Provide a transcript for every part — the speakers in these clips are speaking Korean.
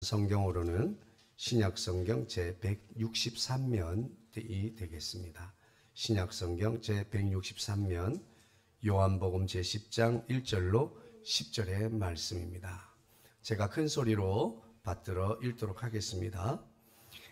성경으로는 신약성경 제163면이 되겠습니다. 신약성경 제163면 요한복음 제10장 1절로 10절의 말씀입니다. 제가 큰 소리로 받들어 읽도록 하겠습니다.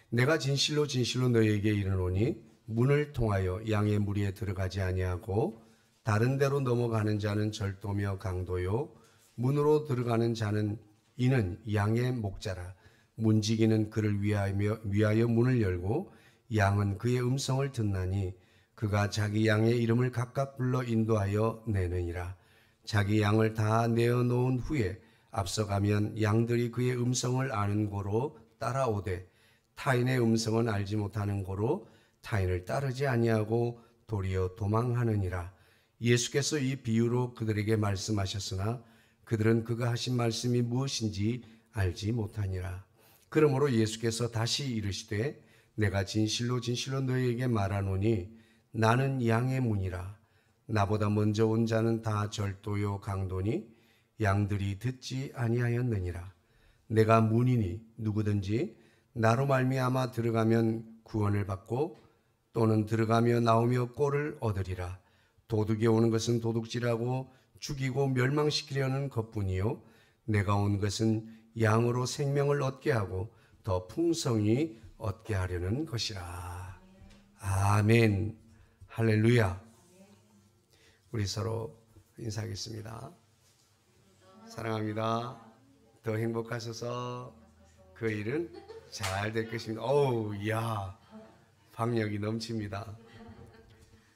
내가 진실로 진실로 너희에게 이르노니 문을 통하여 양의 무리에 들어가지 아니하고 다른 데로 넘어가는 자는 절도며 강도요 문으로 들어가는 자는 이는 양의 목자라. 문지기는 그를 위하여 문을 열고 양은 그의 음성을 듣나니 그가 자기 양의 이름을 각각 불러 인도하여 내느니라. 자기 양을 다 내어놓은 후에 앞서가면 양들이 그의 음성을 아는 고로 따라오되 타인의 음성은 알지 못하는 고로 타인을 따르지 아니하고 도리어 도망하느니라. 예수께서 이 비유로 그들에게 말씀하셨으나 그들은 그가 하신 말씀이 무엇인지 알지 못하니라. 그러므로 예수께서 다시 이르시되 내가 진실로 진실로 너희에게 말하노니 나는 양의 문이라. 나보다 먼저 온 자는 다 절도요 강도니 양들이 듣지 아니하였느니라. 내가 문이니 누구든지 나로 말미암아 들어가면 구원을 받고 또는 들어가며 나오며 꼴을 얻으리라. 도둑이 오는 것은 도둑질하고 죽이고 멸망시키려는 것뿐이요 내가 온 것은 양으로 생명을 얻게 하고 더 풍성히 얻게 하려는 것이라. 아멘. 할렐루야. 우리 서로 인사하겠습니다. 사랑합니다. 더 행복하셔서 그 일은 잘 될 것입니다. 어우, 야, 박력이 넘칩니다.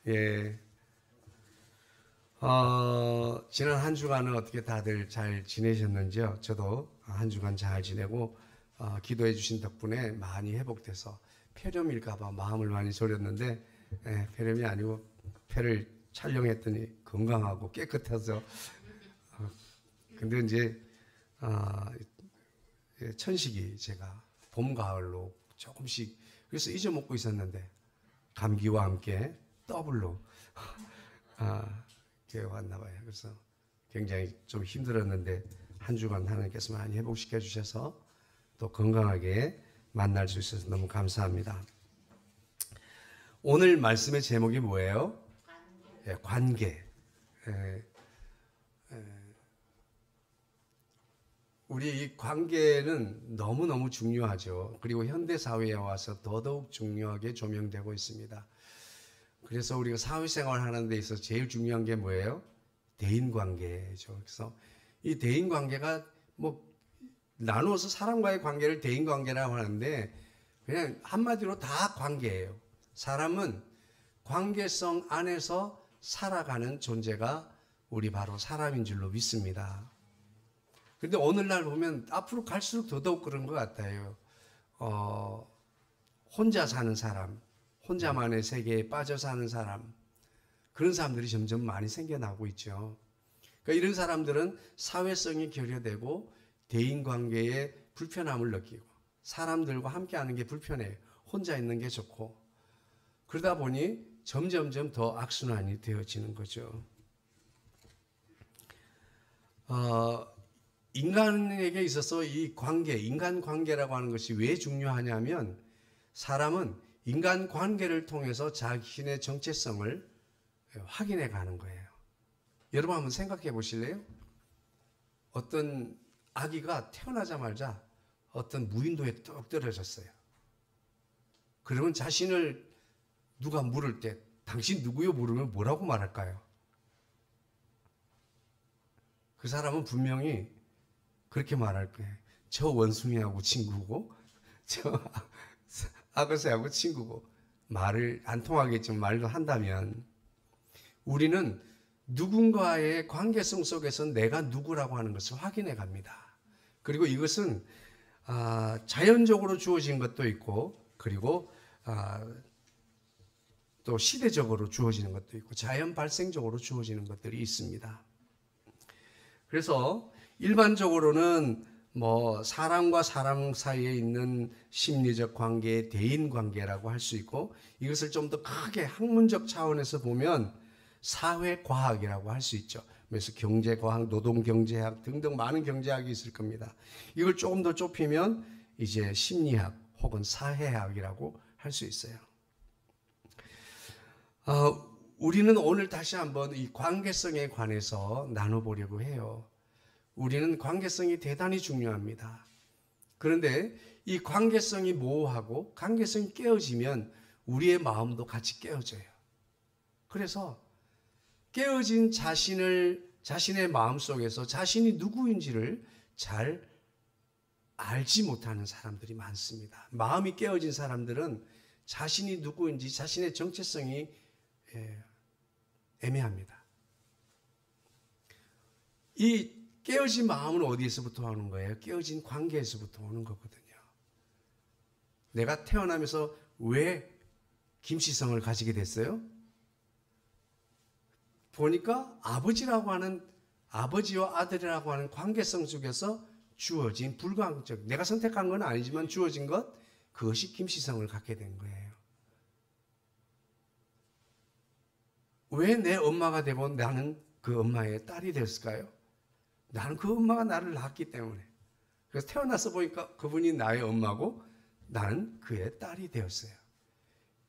예. 지난 한 주간은 어떻게 다들 잘 지내셨는지요? 저도 한 주간 잘 지내고 기도해 주신 덕분에 많이 회복돼서 폐렴일까봐 마음을 많이 졸였는데 폐렴이 아니고 폐를 촬영했더니 건강하고 깨끗해서 근데 이제 천식이 제가 봄 가을로 조금씩 그래서 잊어먹고 있었는데 감기와 함께 더블로 왔나 봐요. 그래서 굉장히 좀 힘들었는데 한 주간 하나님께서 많이 회복시켜 주셔서 또 건강하게 만날 수 있어서 너무 감사합니다. 오늘 말씀의 제목이 뭐예요? 관계. 우리 이 관계는 너무너무 중요하죠. 그리고 현대 사회에 와서 더더욱 중요하게 조명되고 있습니다. 그래서 우리가 사회생활 하는 데 있어서 제일 중요한 게 뭐예요? 대인관계죠. 그래서 이 대인관계가 뭐 나누어서 사람과의 관계를 대인관계라고 하는데 그냥 한마디로 다 관계예요. 사람은 관계성 안에서 살아가는 존재가 우리 바로 사람인 줄로 믿습니다. 근데 오늘날 보면 앞으로 갈수록 더더욱 그런 것 같아요. 혼자 사는 사람, 혼자만의 세계에 빠져 사는 사람, 그런 사람들이 점점 많이 생겨나고 있죠. 그러니까 이런 사람들은 사회성이 결여되고 대인관계에 불편함을 느끼고 사람들과 함께하는 게 불편해요. 혼자 있는 게 좋고 그러다 보니 점점점 더 악순환이 되어지는 거죠. 인간에게 있어서 이 관계, 인간관계라고 하는 것이 왜 중요하냐면 사람은 인간관계를 통해서 자신의 정체성을 확인해 가는 거예요. 여러분 한번 생각해 보실래요? 어떤 아기가 태어나자마자 어떤 무인도에 뚝 떨어졌어요. 그러면 자신을 누가 물을 때 당신 누구요? 물으면 뭐라고 말할까요? 그 사람은 분명히 그렇게 말할 거예요. 저 원숭이하고 친구고 저 아가새하고 친구고 말을 안 통하겠지만 말도 한다면 우리는 누군가의 관계성 속에서 내가 누구라고 하는 것을 확인해 갑니다. 그리고 이것은 자연적으로 주어진 것도 있고 그리고 또 시대적으로 주어지는 것도 있고 자연 발생적으로 주어지는 것들이 있습니다. 그래서 일반적으로는 뭐 사람과 사람 사이에 있는 심리적 관계, 대인 관계라고 할 수 있고 이것을 좀 더 크게 학문적 차원에서 보면 사회과학이라고 할 수 있죠. 그래서 경제과학, 노동경제학 등등 많은 경제학이 있을 겁니다. 이걸 조금 더 좁히면 이제 심리학 혹은 사회학이라고 할 수 있어요. 우리는 오늘 다시 한번 이 관계성에 관해서 나눠보려고 해요. 우리는 관계성이 대단히 중요합니다. 그런데 이 관계성이 모호하고 관계성이 깨어지면 우리의 마음도 같이 깨어져요. 그래서 깨어진 자신의 마음 속에서 자신이 누구인지를 잘 알지 못하는 사람들이 많습니다. 마음이 깨어진 사람들은 자신이 누구인지 자신의 정체성이 애매합니다. 이 깨어진 마음은 어디에서부터 오는 거예요? 깨어진 관계에서부터 오는 거거든요. 내가 태어나면서 왜 김씨성을 가지게 됐어요? 보니까 아버지와 아들이라고 하는 관계성 속에서 주어진 불가항적, 내가 선택한 건 아니지만 주어진 것, 그것이 김씨성을 갖게 된 거예요. 왜 내 엄마가 되고 나는 그 엄마의 딸이 됐을까요? 나는 그 엄마가 나를 낳았기 때문에. 그래서 태어나서 보니까 그분이 나의 엄마고 나는 그의 딸이 되었어요.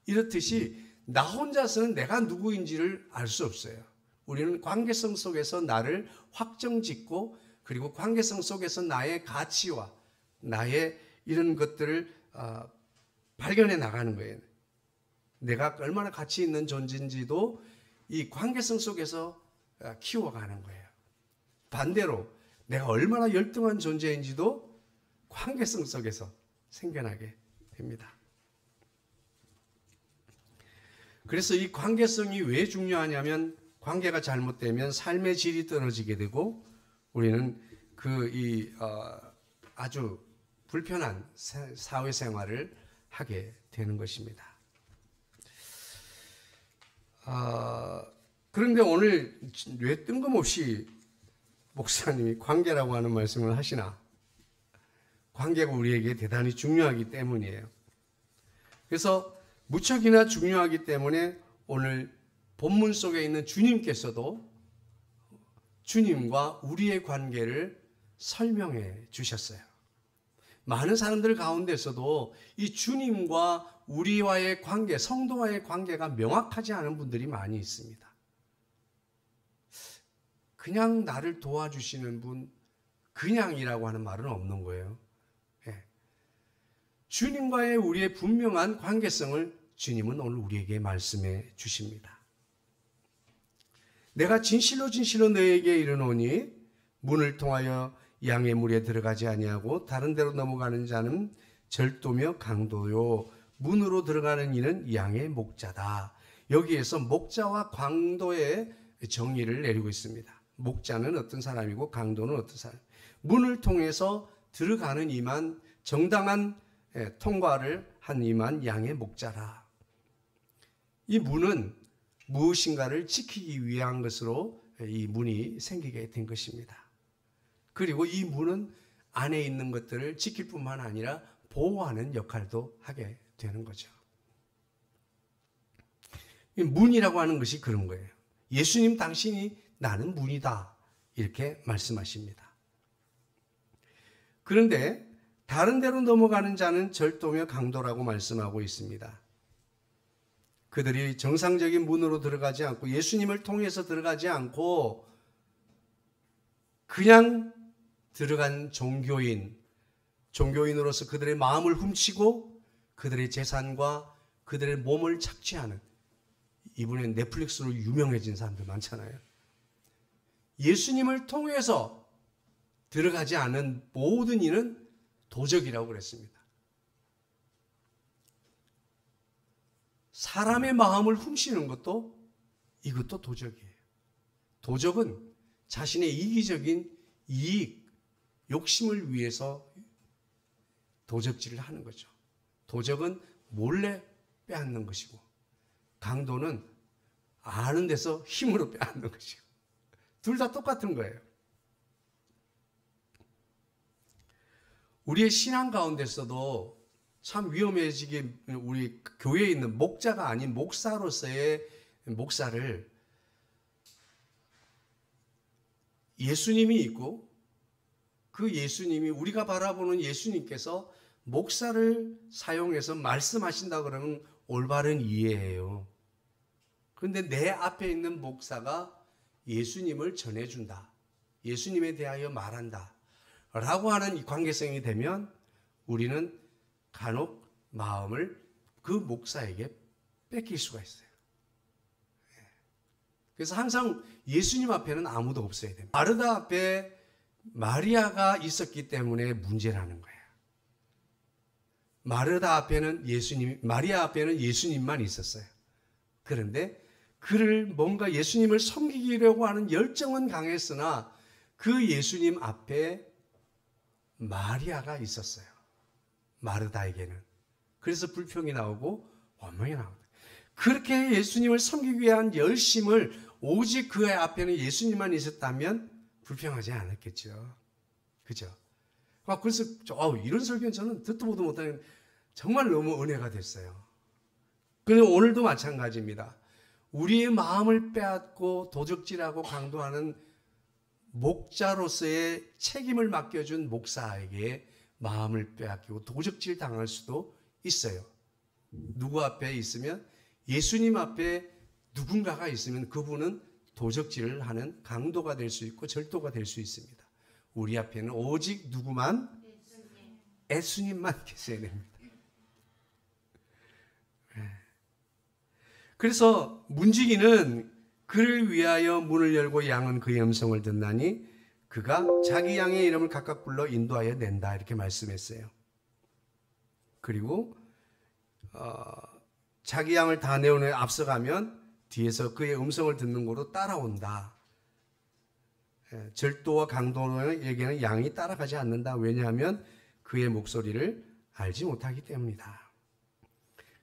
이렇듯이 나 혼자서는 내가 누구인지를 알 수 없어요. 우리는 관계성 속에서 나를 확정짓고 그리고 관계성 속에서 나의 가치와 나의 이런 것들을 발견해 나가는 거예요. 내가 얼마나 가치 있는 존재인지도 이 관계성 속에서 키워가는 거예요. 반대로 내가 얼마나 열등한 존재인지도 관계성 속에서 생겨나게 됩니다. 그래서 이 관계성이 왜 중요하냐면 관계가 잘못되면 삶의 질이 떨어지게 되고 우리는 아주 불편한 사회생활을 하게 되는 것입니다. 그런데 오늘 왜 뜬금없이 목사님이 관계라고 하는 말씀을 하시나? 관계가 우리에게 대단히 중요하기 때문이에요. 그래서 무척이나 중요하기 때문에 오늘 본문 속에 있는 주님께서도 주님과 우리의 관계를 설명해 주셨어요. 많은 사람들 가운데서도 이 주님과 우리와의 관계, 성도와의 관계가 명확하지 않은 분들이 많이 있습니다. 그냥 나를 도와주시는 분, 그냥이라고 하는 말은 없는 거예요. 주님과의 우리의 분명한 관계성을 주님은 오늘 우리에게 말씀해 주십니다. 내가 진실로 너에게 이르노니 문을 통하여 양의 물에 들어가지 아니하고 다른 데로 넘어가는 자는 절도며 강도요 문으로 들어가는 이는 양의 목자다. 여기에서 목자와 강도의 정의를 내리고 있습니다. 목자는 어떤 사람이고 강도는 어떤 사람. 문을 통해서 들어가는 이만 정당한 통과를 한 이만 양의 목자라. 이 문은 무엇인가를 지키기 위한 것으로 이 문이 생기게 된 것입니다. 그리고 이 문은 안에 있는 것들을 지킬 뿐만 아니라 보호하는 역할도 하게 되는 거죠. 이 문이라고 하는 것이 그런 거예요. 예수님 당신이 나는 문이다 이렇게 말씀하십니다. 그런데 다른 데로 넘어가는 자는 절도며 강도라고 말씀하고 있습니다. 그들이 정상적인 문으로 들어가지 않고 예수님을 통해서 들어가지 않고 그냥 들어간 종교인으로서 그들의 마음을 훔치고 그들의 재산과 그들의 몸을 착취하는, 이번에 넷플릭스로 유명해진 사람들 많잖아요. 예수님을 통해서 들어가지 않은 모든 이는 도적이라고 그랬습니다. 사람의 마음을 훔치는 것도 이것도 도적이에요. 도적은 자신의 이기적인 이익, 욕심을 위해서 도적질을 하는 거죠. 도적은 몰래 빼앗는 것이고 강도는 아는 데서 힘으로 빼앗는 것이고 둘 다 똑같은 거예요. 우리의 신앙 가운데서도 참 위험해지게 우리 교회에 있는 목자가 아닌 목사로서의 목사를 예수님이 있고 그 예수님이 우리가 바라보는 예수님께서 목사를 사용해서 말씀하신다 그러면 올바른 이해예요. 그런데 내 앞에 있는 목사가 예수님을 전해준다. 예수님에 대하여 말한다. 라고 하는 이 관계성이 되면 우리는 간혹 마음을 그 목사에게 뺏길 수가 있어요. 그래서 항상 예수님 앞에는 아무도 없어야 됩니다. 마르다 앞에 마리아가 있었기 때문에 문제라는 거예요. 마르다 앞에는 마리아 앞에는 예수님만 있었어요. 그런데 그를 뭔가 예수님을 섬기려고 하는 열정은 강했으나 그 예수님 앞에 마리아가 있었어요. 마르다에게는. 그래서 불평이 나오고 원망이 나옵니다. 그렇게 예수님을 섬기기 위한 열심을 오직 그의 앞에는 예수님만 있었다면 불평하지 않았겠죠. 그죠? 그래서 이런 설교는 저는 듣도 보도 못하는 정말 너무 은혜가 됐어요. 그런데 오늘도 마찬가지입니다. 우리의 마음을 빼앗고 도적질하고 강도하는 목자로서의 책임을 맡겨준 목사에게 마음을 빼앗기고 도적질 당할 수도 있어요. 누구 앞에 있으면 예수님 앞에 누군가가 있으면 그분은 도적질을 하는 강도가 될 수 있고 절도가 될 수 있습니다. 우리 앞에는 오직 누구만? 예수님만 계셔야 됩니다. 그래서 문지기는 그를 위하여 문을 열고 양은 그의 음성을 듣나니 그가 자기 양의 이름을 각각 불러 인도하여 낸다 이렇게 말씀했어요. 그리고 자기 양을 다 내어내 앞서가면 뒤에서 그의 음성을 듣는 거로 따라온다. 절도와 강도에게는 양이 따라가지 않는다. 왜냐하면 그의 목소리를 알지 못하기 때문이다.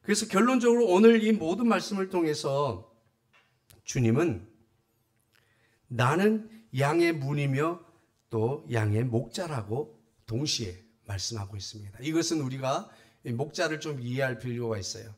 그래서 결론적으로 오늘 이 모든 말씀을 통해서 주님은 나는 양의 문이며 또 양의 목자라고 동시에 말씀하고 있습니다. 이것은 우리가 목자를 좀 이해할 필요가 있어요.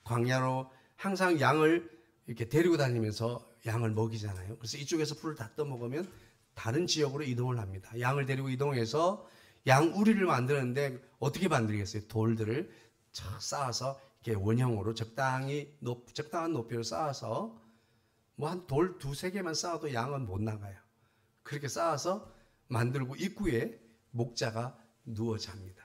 광야로 항상 양을 이렇게 데리고 다니면서 양을 먹이잖아요. 그래서 이쪽에서 풀을 다 떠먹으면 다른 지역으로 이동을 합니다. 양을 데리고 이동해서 양 우리를 만드는데 어떻게 만들겠어요? 돌들을 쫙 쌓아서 이렇게 원형으로 적당한 높이로 쌓아서 뭐 한 돌 두세 개만 쌓아도 양은 못 나가요. 그렇게 쌓아서 만들고 입구에 목자가 누워 잡니다.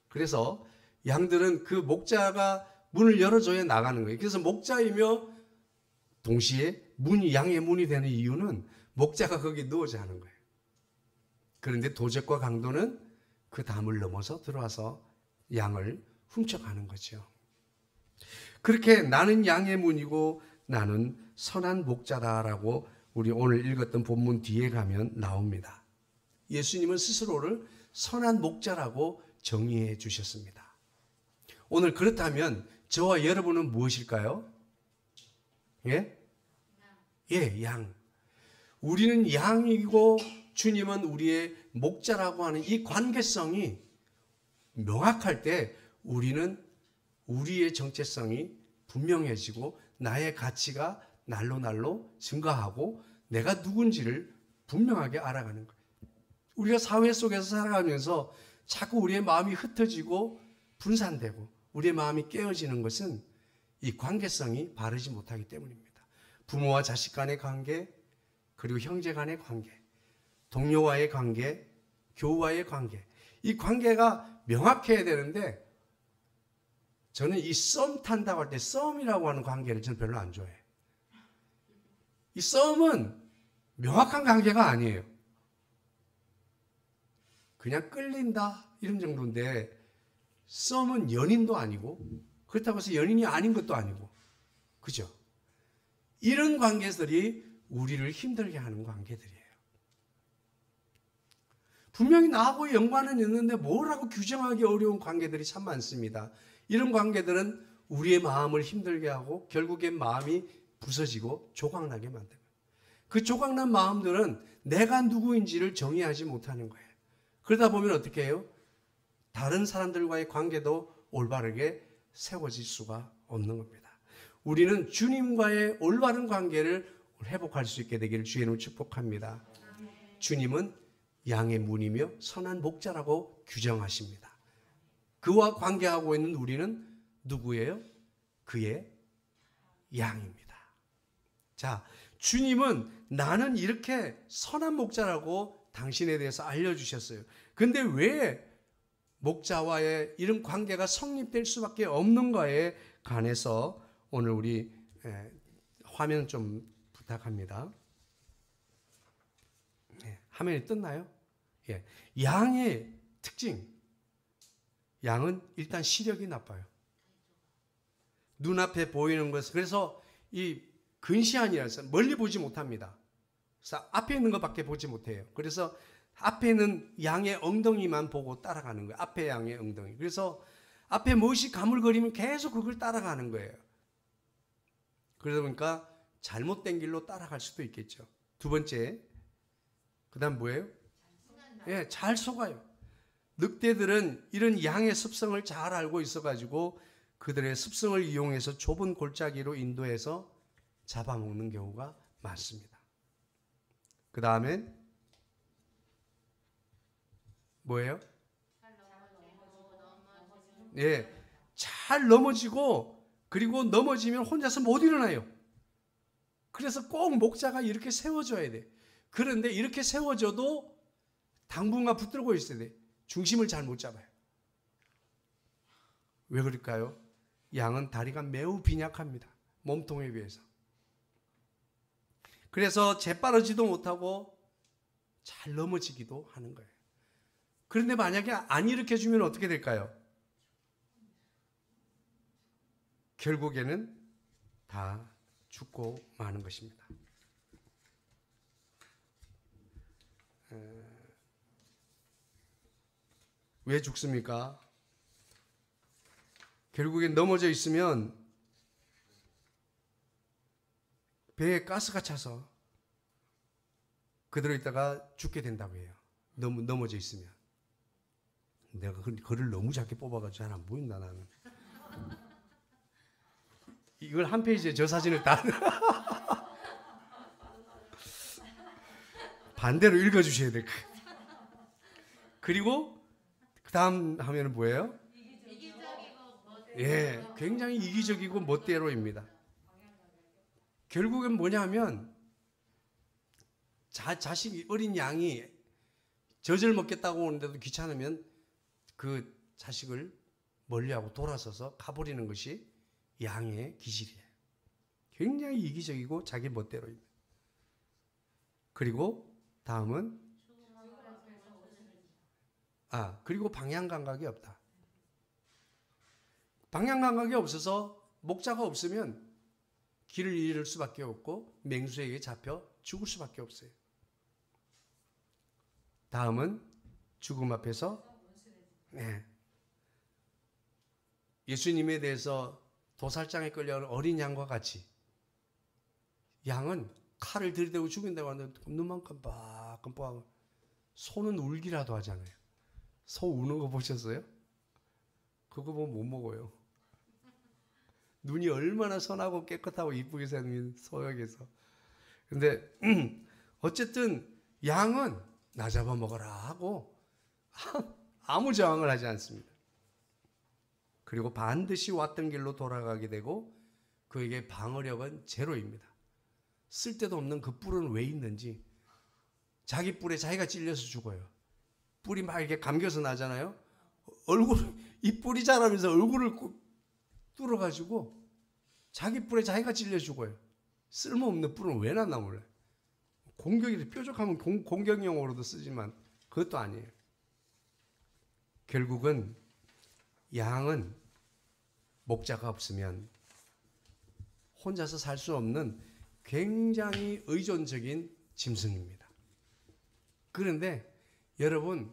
그래서 양들은 그 목자가 문을 열어줘야 나가는 거예요. 그래서 목자이며 동시에 양의 문이 되는 이유는 목자가 거기 누워 자는 거예요. 그런데 도적과 강도는 그 담을 넘어서 들어와서 양을 훔쳐가는 거죠. 그렇게 나는 양의 문이고 나는 선한 목자다라고 우리 오늘 읽었던 본문 뒤에 가면 나옵니다. 예수님은 스스로를 선한 목자라고 정의해 주셨습니다. 오늘 그렇다면 저와 여러분은 무엇일까요? 예? 예, 양. 우리는 양이고 주님은 우리의 목자라고 하는 이 관계성이 명확할 때 우리는 우리의 정체성이 분명해지고 나의 가치가 날로 증가하고 내가 누군지를 분명하게 알아가는 거예요. 우리가 사회 속에서 살아가면서 자꾸 우리의 마음이 흩어지고 분산되고 우리의 마음이 깨어지는 것은 이 관계성이 바르지 못하기 때문입니다. 부모와 자식 간의 관계, 그리고 형제 간의 관계, 동료와의 관계, 교우와의 관계, 이 관계가 명확해야 되는데 저는 이 썸 탄다고 할 때 썸이라고 하는 관계를 저는 별로 안 좋아해요. 이 썸은 명확한 관계가 아니에요. 그냥 끌린다 이런 정도인데 썸은 연인도 아니고 그렇다고 해서 연인이 아닌 것도 아니고 그죠? 이런 관계들이 우리를 힘들게 하는 관계들이에요. 분명히 나하고 연관은 있는데 뭐라고 규정하기 어려운 관계들이 참 많습니다. 이런 관계들은 우리의 마음을 힘들게 하고 결국엔 마음이 부서지고 조각나게 만듭니다. 그 조각난 마음들은 내가 누구인지를 정의하지 못하는 거예요. 그러다 보면 어떻게 해요? 다른 사람들과의 관계도 올바르게 세워질 수가 없는 겁니다. 우리는 주님과의 올바른 관계를 회복할 수 있게 되기를 주의 이름으로 축복합니다. 주님은 양의 문이며 선한 목자라고 규정하십니다. 그와 관계하고 있는 우리는 누구예요? 그의 양입니다. 자, 주님은 나는 이렇게 선한 목자라고 당신에 대해서 알려주셨어요. 근데 왜 목자와의 이런 관계가 성립될 수밖에 없는가에 관해서 오늘 우리 화면 좀 부탁합니다. 화면이 떴나요? 예. 양의 특징. 양은 일단 시력이 나빠요. 눈앞에 보이는 것을, 그래서 이 근시안이라서 멀리 보지 못합니다. 그래서 앞에 있는 것밖에 보지 못해요. 그래서 앞에 있는 양의 엉덩이만 보고 따라가는 거예요. 앞에 양의 엉덩이. 그래서 앞에 무엇이 가물거리면 계속 그걸 따라가는 거예요. 그러다 보니까 잘못된 길로 따라갈 수도 있겠죠. 두 번째, 그 다음 뭐예요? 예, 잘 속아요. 늑대들은 이런 양의 습성을 잘 알고 있어가지고 그들의 습성을 이용해서 좁은 골짜기로 인도해서 잡아먹는 경우가 많습니다. 그 다음에 뭐예요? 예, 잘 넘어지고, 그리고 넘어지면 혼자서 못 일어나요. 그래서 꼭 목자가 이렇게 세워줘야 돼. 그런데 이렇게 세워줘도 당분간 붙들고 있어야 돼. 중심을 잘 못 잡아요. 왜 그럴까요? 양은 다리가 매우 빈약합니다. 몸통에 비해서. 그래서 재빠르지도 못하고 잘 넘어지기도 하는 거예요. 그런데 만약에 안 일으켜주면 어떻게 될까요? 결국에는 다 죽고 마는 것입니다. 왜 죽습니까? 결국엔 넘어져 있으면 배에 가스가 차서 그대로 있다가 죽게 된다고 해요. 넘어져 있으면. 내가 글을 너무 작게 뽑아가지고 잘 안 보인다, 나는. 이걸 한 페이지에 저 사진을 다 반대로 읽어주셔야 될 거예요. 그리고 그 다음 화면은 뭐예요? 예, 굉장히 이기적이고 멋대로입니다. 결국엔 뭐냐면 자식이, 어린 양이 젖을 먹겠다고 오는데도 귀찮으면 그 자식을 멀리하고 돌아서서 가버리는 것이 양의 기질이에요. 굉장히 이기적이고 자기 멋대로입니다. 그리고 다음은 그리고 방향 감각이 없다. 방향 감각이 없어서 목자가 없으면 길을 잃을 수밖에 없고 맹수에게 잡혀 죽을 수밖에 없어요. 다음은 죽음 앞에서 예수님에 대해서 도살장에 끌려가는 어린 양과 같이 양은 칼을 들이대고 죽인다고 하는데 눈만 깜빡깜빡하고 소는 울기라도 하잖아요. 소 우는 거 보셨어요? 그거 보면 못 먹어요. 눈이 얼마나 선하고 깨끗하고 이쁘게 생긴 소역에서. 근데 어쨌든 양은 나 잡아먹어라 하고 아무 저항을 하지 않습니다. 그리고 반드시 왔던 길로 돌아가게 되고 그에게 방어력은 제로입니다. 쓸데도 없는 그 뿔은 왜 있는지. 자기 뿔에 자기가 찔려서 죽어요. 뿔이 막 이렇게 감겨서 나잖아요. 이 뿔이 자라면서 얼굴을 뚫어가지고 자기 뿔에 자기가 찔려 죽어요. 쓸모없는 뿔은 왜 났나 몰라요. 공격이 뾰족하면 공격용으로도 쓰지만 그것도 아니에요. 결국은 양은 목자가 없으면 혼자서 살 수 없는 굉장히 의존적인 짐승입니다. 그런데 여러분,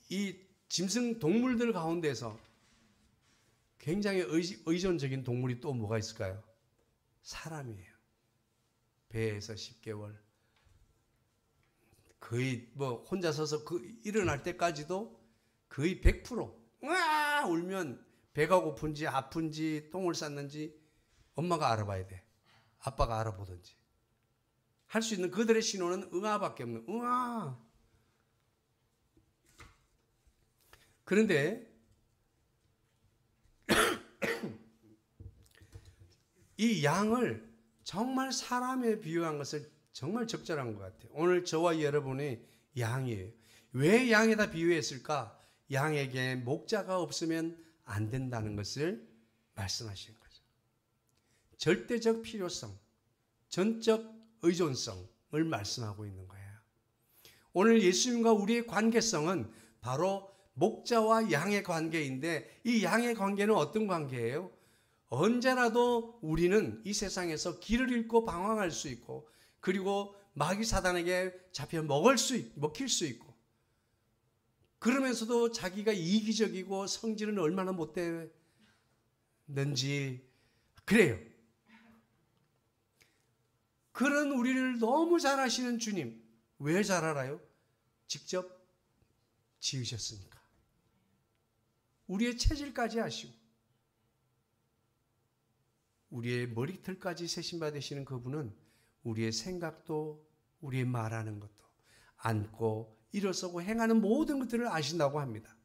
이 짐승 동물들 가운데서 굉장히 의존적인 동물이 또 뭐가 있을까요? 사람이에요. 배에서 10개월. 거의 혼자 서서 일어날 때까지도 거의 100% 으아! 울면 배가 고픈지 아픈지 똥을 쌌는지 엄마가 알아봐야 돼. 아빠가 알아보든지. 할 수 있는 그들의 신호는 응아밖에 없는 응아. 그런데 이 양을 정말 사람에 비유한 것을 정말 적절한 것 같아요. 오늘 저와 여러분이 양이에요. 왜 양에다 비유했을까? 양에게 목자가 없으면 안 된다는 것을 말씀하시는 거죠. 절대적 필요성, 전적 의존성을 말씀하고 있는 거예요. 오늘 예수님과 우리의 관계성은 바로 목자와 양의 관계인데, 이 양의 관계는 어떤 관계예요? 언제라도 우리는 이 세상에서 길을 잃고 방황할 수 있고, 그리고 마귀 사단에게 잡혀 먹힐 수 있고, 그러면서도 자기가 이기적이고 성질은 얼마나 못되는지 그래요. 그런 우리를 너무 잘 아시는 주님, 왜 잘 알아요? 직접 지으셨으니까. 우리의 체질까지 아시고 우리의 머리털까지 세심받으시는 그분은 우리의 생각도, 우리의 말하는 것도, 앉고 일어서고 행하는 모든 것들을 아신다고 합니다.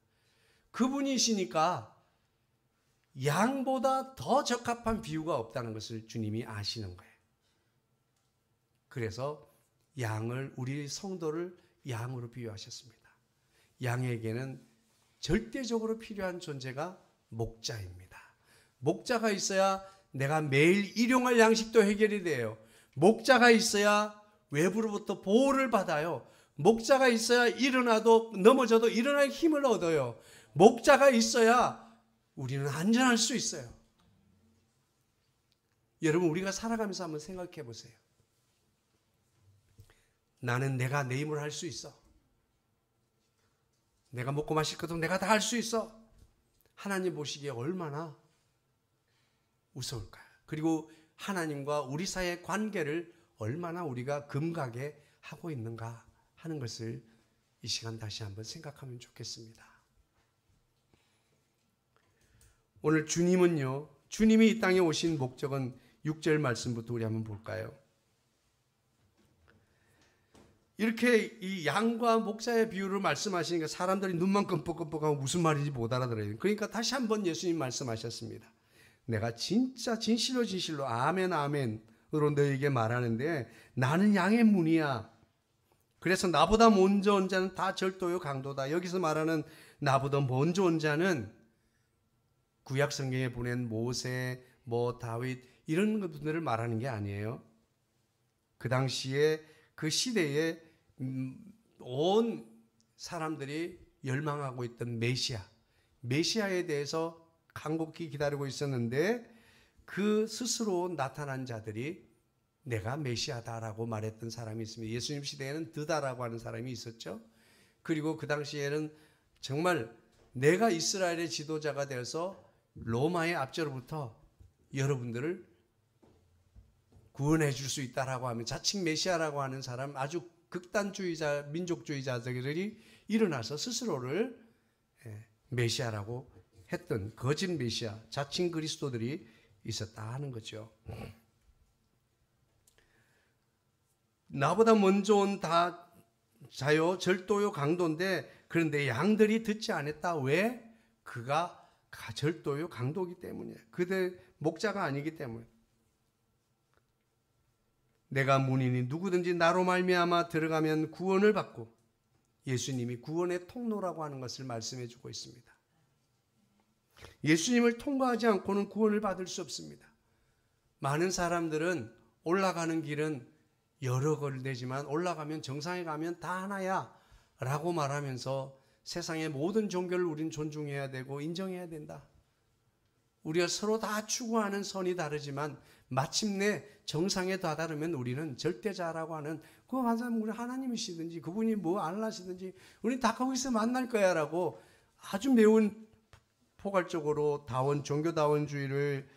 그분이시니까 양보다 더 적합한 비유가 없다는 것을 주님이 아시는 거예요. 그래서 양을, 우리 성도를 양으로 비유하셨습니다. 양에게는 절대적으로 필요한 존재가 목자입니다. 목자가 있어야 내가 매일 일용할 양식도 해결이 돼요. 목자가 있어야 외부로부터 보호를 받아요. 목자가 있어야 일어나도 넘어져도 일어날 힘을 얻어요. 목자가 있어야 우리는 안전할 수 있어요. 여러분, 우리가 살아가면서 한번 생각해 보세요. 나는 내가 내 힘으로 할 수 있어. 내가 먹고 마실 것도 내가 다 할 수 있어. 하나님 보시기에 얼마나 무서울까요? 그리고 하나님과 우리 사이의 관계를 얼마나 우리가 금가게 하고 있는가 하는 것을 이 시간 다시 한번 생각하면 좋겠습니다. 오늘 주님은요, 주님이 이 땅에 오신 목적은 6절 말씀부터 우리 한번 볼까요? 이렇게 이 양과 목자의 비유를 말씀하시니까 사람들이 눈만 끔뻑끔뻑하고 무슨 말인지 못 알아들어요. 그러니까 다시 한번 예수님 말씀하셨습니다. 내가 진짜 진실로 아멘 아멘으로 너에게 말하는데 나는 양의 문이야. 그래서 나보다 먼저 온 자는 다 절도요 강도다. 여기서 말하는 나보다 먼저 온 자는 구약 성경에 보낸 모세, 다윗 이런 분들을 말하는 게 아니에요. 그 당시에 그 시대에 온 사람들이 열망하고 있던 메시아에 대해서 간곡히 기다리고 있었는데 그 스스로 나타난 자들이 내가 메시아다라고 말했던 사람이 있습니다. 예수님 시대에는 드다라고 하는 사람이 있었죠. 그리고 그 당시에는 정말 내가 이스라엘의 지도자가 되어서 로마의 압제로부터 여러분들을 구원해 줄 수 있다라고 하면 자칭 메시아라고 하는 사람, 아주 극단주의자, 민족주의자들이 일어나서 스스로를 메시아라고 했던 거짓 메시아, 자칭 그리스도들이 있었다 하는 거죠. 나보다 먼저 온 다 자요, 절도요, 강도인데 그런데 양들이 듣지 않았다. 왜? 그가 절도요, 강도이기 때문이에요. 그들 목자가 아니기 때문에. 내가 문이니 누구든지 나로 말미암아 들어가면 구원을 받고, 예수님이 구원의 통로라고 하는 것을 말씀해 주고 있습니다. 예수님을 통과하지 않고는 구원을 받을 수 없습니다. 많은 사람들은 올라가는 길은 여러 걸음되지만 올라가면 정상에 가면 다 하나야 라고 말하면서 세상의 모든 종교를 우린 존중해야 되고 인정해야 된다. 우리가 서로 다 추구하는 선이 다르지만 마침내 정상에 다다르면 우리는 절대자라고 하는 그 사람 우리 하나님이시든지 그분이 알라시든지 우리는 다 거기서 만날 거야 라고 아주 매운 포괄적으로 종교다원주의를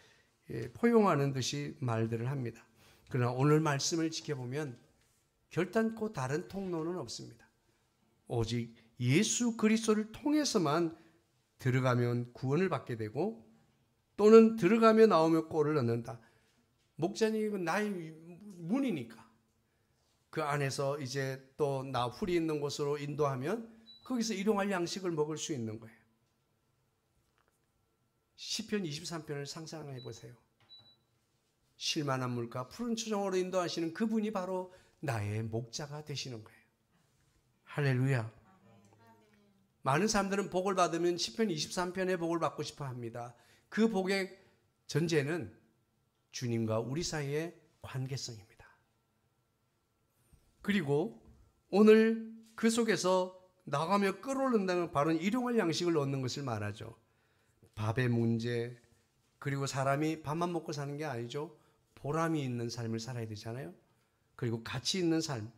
포용하는 듯이 말들을 합니다. 그러나 오늘 말씀을 지켜보면 결단코 다른 통로는 없습니다. 오직 예수 그리스도를 통해서만 들어가면 구원을 받게 되고 또는 들어가며 나오며 꼴을 얻는다. 목자님은 나의 문이니까 그 안에서 이제 또 나 풀이 있는 곳으로 인도하면 거기서 일용할 양식을 먹을 수 있는 거예요. 시편 23편을 상상해 보세요. 쉴만한 물과 푸른 초정으로 인도하시는 그분이 바로 나의 목자가 되시는 거예요. 할렐루야. 많은 사람들은 복을 받으면 시편 23편의 복을 받고 싶어 합니다. 그 복의 전제는 주님과 우리 사이의 관계성입니다. 그리고 오늘 그 속에서 나가며 끌어올린다는 바로 일용할 양식을 얻는 것을 말하죠. 밥의 문제, 그리고 사람이 밥만 먹고 사는 게 아니죠. 보람이 있는 삶을 살아야 되잖아요. 그리고 가치 있는 삶,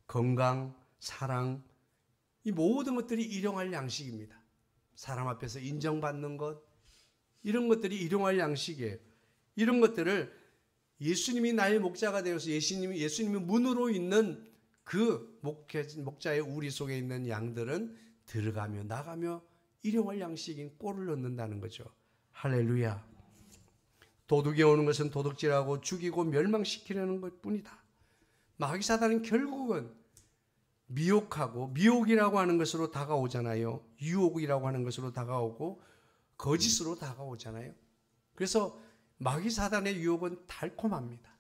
건강, 사랑, 이 모든 것들이 일용할 양식입니다. 사람 앞에서 인정받는 것, 이런 것들이 일용할 양식이에요. 이런 것들을 예수님이 나의 목자가 되어서 예수님이 문으로 있는 그 목자의 우리 속에 있는 양들은 들어가며 나가며 일용할 양식인 꼴을 얻는다는 거죠. 할렐루야. 도둑이 오는 것은 도둑질하고 죽이고 멸망시키려는 것뿐이다. 마귀 사단은 결국은 미혹하고, 미혹이라고 하는 것으로 다가오잖아요. 유혹이라고 하는 것으로 다가오고 거짓으로 다가오잖아요. 그래서 마귀 사단의 유혹은 달콤합니다.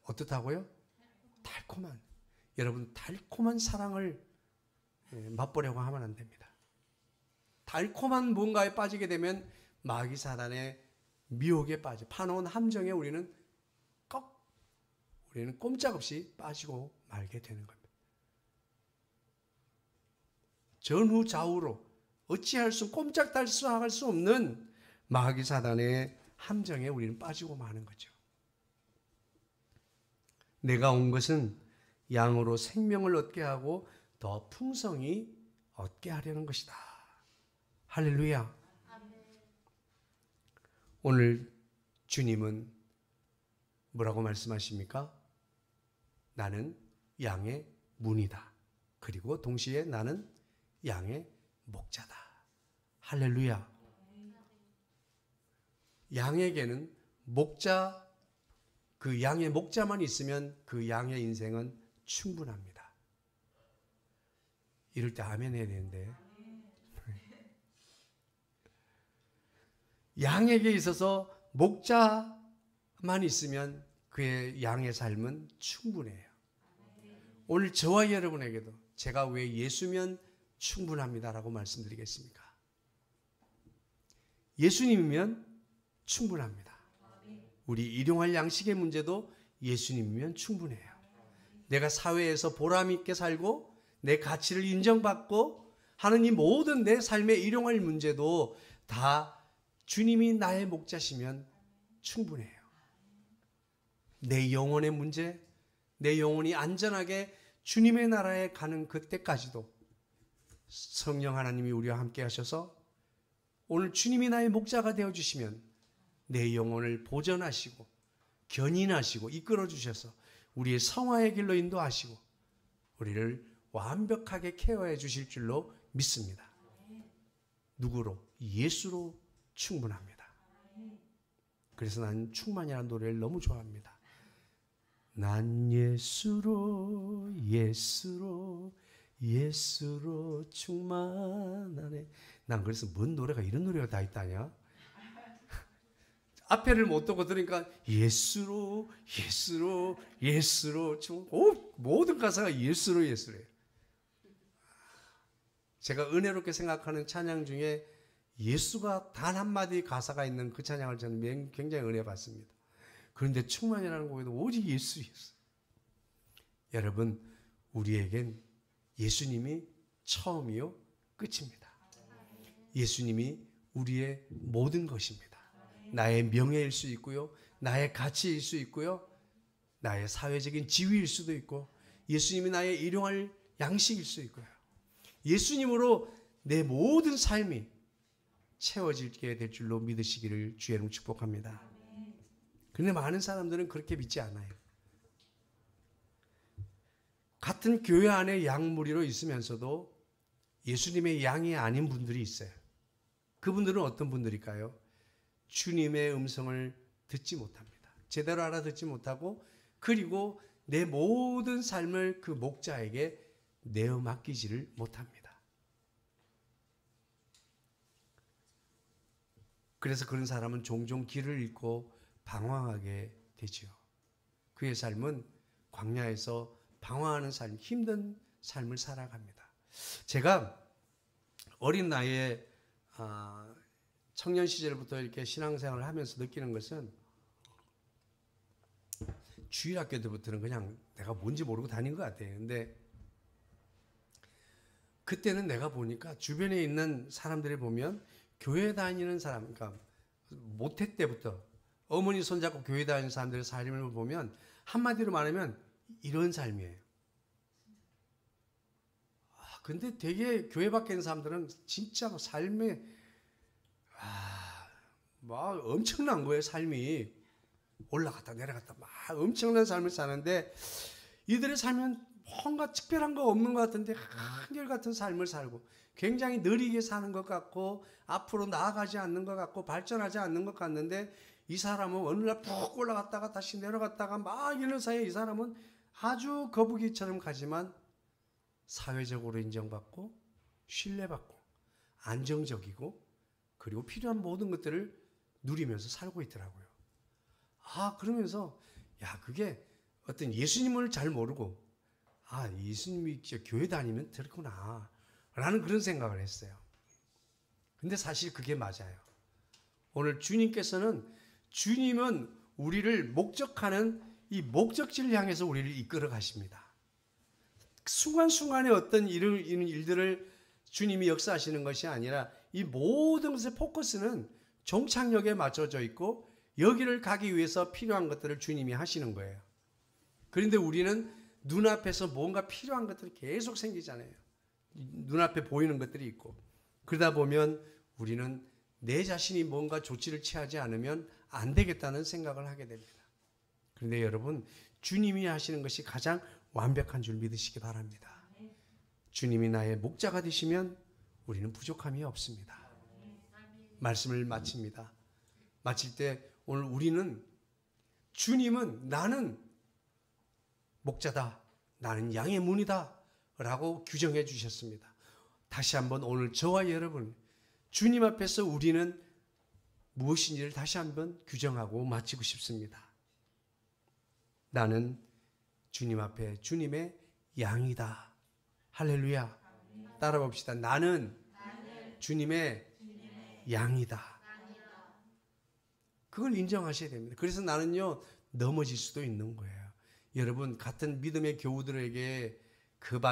어떻다고요? 달콤한. 여러분, 달콤한 사랑을 맛보려고 하면 안 됩니다. 달콤한 뭔가에 빠지게 되면 마귀 사단의 미혹에 빠져 파놓은 함정에 우리는 꼼짝없이 빠지고 말게 되는 겁니다. 전후 좌우로 어찌할 수 꼼짝달싹할 수 없는 마귀 사단의 함정에 우리는 빠지고 마는 거죠. 내가 온 것은 양으로 생명을 얻게 하고 더 풍성히 얻게 하려는 것이다. 할렐루야. 오늘 주님은 뭐라고 말씀하십니까? 나는 양의 문이다. 그리고 동시에 나는 양의 목자다. 할렐루야. 양에게는 목자, 그 양의 목자만 있으면 그 양의 인생은 충분합니다. 이럴 때 아멘 해야 되는데. 양에게 있어서 목자만 있으면 그의 양의 삶은 충분해요. 오늘 저와 여러분에게도 제가 왜 예수면 충분합니다라고 말씀드리겠습니까? 예수님이면 충분합니다. 우리 일용할 양식의 문제도 예수님이면 충분해요. 내가 사회에서 보람 있게 살고 내 가치를 인정받고 하는 이 모든 내 삶의 일용할 문제도 다 주님이 나의 목자시면 충분해요. 내 영혼의 문제, 내 영혼이 안전하게 주님의 나라에 가는 그때까지도 성령 하나님이 우리와 함께 하셔서 오늘 주님이 나의 목자가 되어주시면 내 영혼을 보전하시고 견인하시고 이끌어 주셔서 우리의 성화의 길로 인도하시고 우리를 완벽하게 케어해 주실 줄로 믿습니다. 누구로? 예수로 충분합니다. 그래서 난 충만이라는 노래를 너무 좋아합니다. 난 예수로 충만하네. 난 그래서 뭔 노래가 이런 노래가 다 있다냐? 앞에를 못 듣고 들으니까 예수로 모든 가사가 예수로예요. 제가 은혜롭게 생각하는 찬양 중에 예수가 단 한마디 가사가 있는 그 찬양을 저는 굉장히 은혜 받습니다. 그런데 충만이라는 곡에도 오직 예수였어요. 여러분, 우리에겐 예수님이 처음이요 끝입니다. 예수님이 우리의 모든 것입니다. 나의 명예일 수 있고요, 나의 가치일 수 있고요, 나의 사회적인 지위일 수도 있고, 예수님이 나의 일용할 양식일 수 있고요. 예수님으로 내 모든 삶이 채워지게 될 줄로 믿으시기를 주의 이름으로 축복합니다. 그런데 많은 사람들은 그렇게 믿지 않아요. 같은 교회 안에 양무리로 있으면서도 예수님의 양이 아닌 분들이 있어요. 그분들은 어떤 분들일까요? 주님의 음성을 듣지 못합니다. 제대로 알아듣지 못하고, 그리고 내 모든 삶을 그 목자에게 내어 맡기지를 못합니다. 그래서 그런 사람은 종종 길을 잃고 방황하게 되죠. 그의 삶은 광야에서 방황하는 삶, 힘든 삶을 살아갑니다. 제가 어린 나이에 청년 시절부터 이렇게 신앙생활을 하면서 느끼는 것은, 주일학교 때부터는 그냥 내가 뭔지 모르고 다닌 것 같아요. 근데 그때는 내가 보니까 주변에 있는 사람들이 보면 교회 다니는 사람, 그러니까 모태 때부터 어머니 손잡고 교회 다니는 사람들의 삶을 보면 한마디로 말하면 이런 삶이에요. 근데 되게 교회 밖에 있는 사람들은 진짜 삶에 막 엄청난 거예요. 삶이 올라갔다 내려갔다 막 엄청난 삶을 사는데, 이들의 삶은 뭔가 특별한 거 없는 것 같은데 한결같은 삶을 살고 굉장히 느리게 사는 것 같고 앞으로 나아가지 않는 것 같고 발전하지 않는 것 같는데, 이 사람은 어느 날 푹 올라갔다가 다시 내려갔다가 막 이런 사이에 이 사람은 아주 거북이처럼 가지만 사회적으로 인정받고 신뢰받고 안정적이고 그리고 필요한 모든 것들을 누리면서 살고 있더라고요. 그러면서 그게 어떤 예수님을 잘 모르고 예수님이 교회 다니면 그렇구나 라는 그런 생각을 했어요. 근데 사실 그게 맞아요. 오늘 주님은 우리를 목적하는 이 목적지를 향해서 우리를 이끌어 가십니다. 순간순간에 어떤 일들을 주님이 역사하시는 것이 아니라 이 모든 것의 포커스는 종착역에 맞춰져 있고 여기를 가기 위해서 필요한 것들을 주님이 하시는 거예요. 그런데 우리는 눈앞에서 뭔가 필요한 것들이 계속 생기잖아요. 눈앞에 보이는 것들이 있고, 그러다 보면 우리는 내 자신이 뭔가 조치를 취하지 않으면 안 되겠다는 생각을 하게 됩니다. 그런데 여러분, 주님이 하시는 것이 가장 완벽한 줄 믿으시기 바랍니다. 주님이 나의 목자가 되시면 우리는 부족함이 없습니다. 말씀을 마칩니다. 마칠 때 오늘 우리는, 주님은 나는 목자다, 나는 양의 문이다 라고 규정해 주셨습니다. 다시 한번 오늘 저와 여러분, 주님 앞에서 우리는 무엇인지를 다시 한번 규정하고 마치고 싶습니다. 나는 주님 앞에 주님의 양이다. 할렐루야. 따라 봅시다. 나는 주님의 양이다. 그걸 인정하셔야 됩니다. 그래서 나는요, 넘어질 수도 있는 거예요. 여러분, 같은 믿음의 교우들에게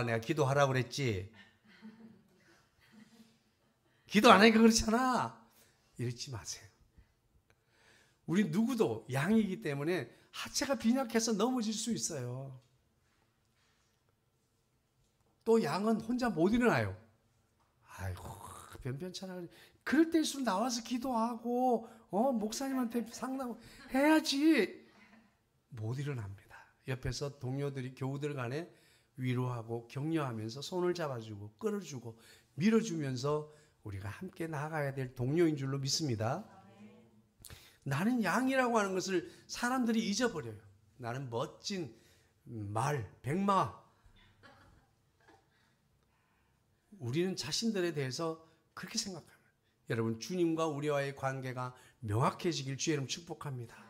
내가 기도하라고 그랬지, 기도 안 하니까 그렇잖아, 이러지 마세요. 우리 누구도 양이기 때문에 하체가 빈약해서 넘어질 수 있어요. 또 양은 혼자 못 일어나요. 아이고, 변변찮아. 그럴 때일수록 나와서 기도하고 목사님한테 상담 해야지. 못 일어납니다. 옆에서 동료들이, 교우들 간에 위로하고 격려하면서 손을 잡아주고 끌어주고 밀어주면서 우리가 함께 나아가야 될 동료인 줄로 믿습니다. 나는 양이라고 하는 것을 사람들이 잊어버려요. 나는 멋진 말, 백마. 우리는 자신들에 대해서 그렇게 생각합니다. 여러분, 주님과 우리와의 관계가 명확해지길 주의 이름 축복합니다.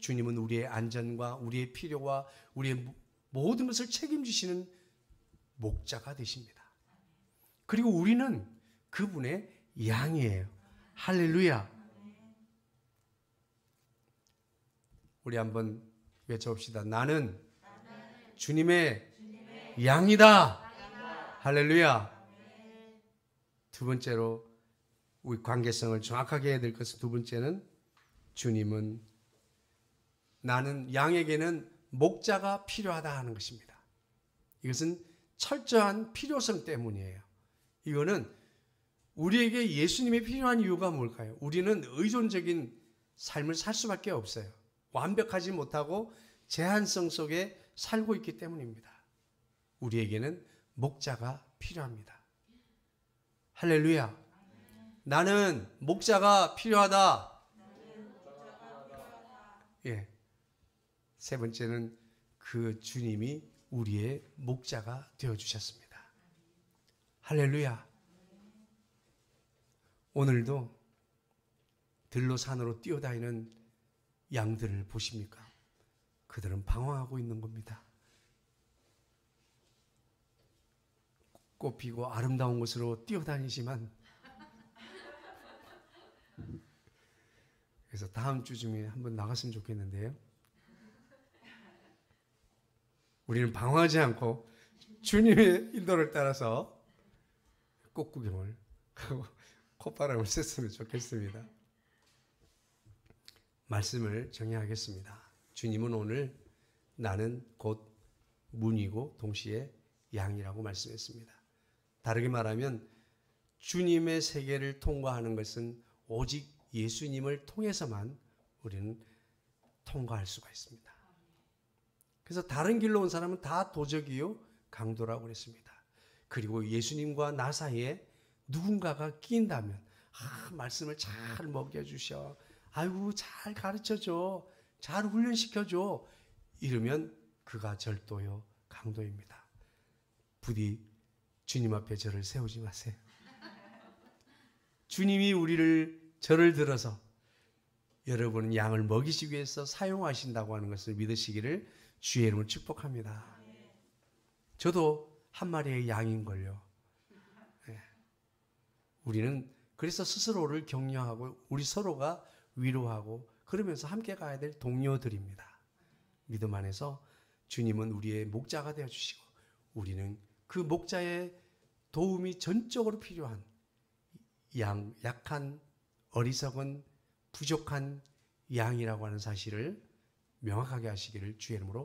주님은 우리의 안전과 우리의 필요와 우리의 모든 것을 책임지시는 목자가 되십니다. 그리고 우리는 그분의 양이에요. 할렐루야. 우리 한번 외쳐봅시다. 나는 주님의 양이다. 할렐루야. 두 번째로, 우리 관계성을 정확하게 해야 될 것은, 두 번째는, 주님은, 나는 양에게는 목자가 필요하다 하는 것입니다. 이것은 철저한 필요성 때문이에요. 이거는 우리에게 예수님이 필요한 이유가 뭘까요? 우리는 의존적인 삶을 살 수밖에 없어요. 완벽하지 못하고 제한성 속에 살고 있기 때문입니다. 우리에게는 목자가 필요합니다. 할렐루야. 나는 목자가 필요하다. 세 번째는 그 주님이 우리의 목자가 되어주셨습니다. 할렐루야. 오늘도 들로 산으로 뛰어다니는 양들을 보십니까? 그들은 방황하고 있는 겁니다. 꽃피고 아름다운 곳으로 뛰어다니지만 그래서 다음 주쯤에 한번 나갔으면 좋겠는데요. 우리는 방황하지 않고 주님의 인도를 따라서 꽃 구경을 하고 콧바람을 쐈으면 좋겠습니다. 말씀을 정리하겠습니다. 주님은 오늘 나는 곧 문이고 동시에 양이라고 말씀했습니다. 다르게 말하면 주님의 세계를 통과하는 것은 오직 예수님을 통해서만 우리는 통과할 수가 있습니다. 그래서 다른 길로 온 사람은 다 도적이요 강도라고 그랬습니다. 그리고 예수님과 나 사이에 누군가가 끼인다면 말씀을 잘 먹여주셔, 아이고 잘 가르쳐줘, 잘 훈련시켜줘, 이러면 그가 절도요 강도입니다. 부디 주님 앞에 저를 세우지 마세요. 주님이 저를 들어서 여러분은 양을 먹이시기 위해서 사용하신다고 하는 것을 믿으시기를 주의 이름으로 축복합니다. 저도 한 마리의 양인걸요. 네. 우리는 그래서 스스로를 격려하고 우리 서로가 위로하고 그러면서 함께 가야 될 동료들입니다. 믿음 안에서 주님은 우리의 목자가 되어주시고 우리는 그 목자의 도움이 전적으로 필요한 약한 어리석은 부족한 양이라고 하는 사실을 명확하게 하시기를 주의 이름으로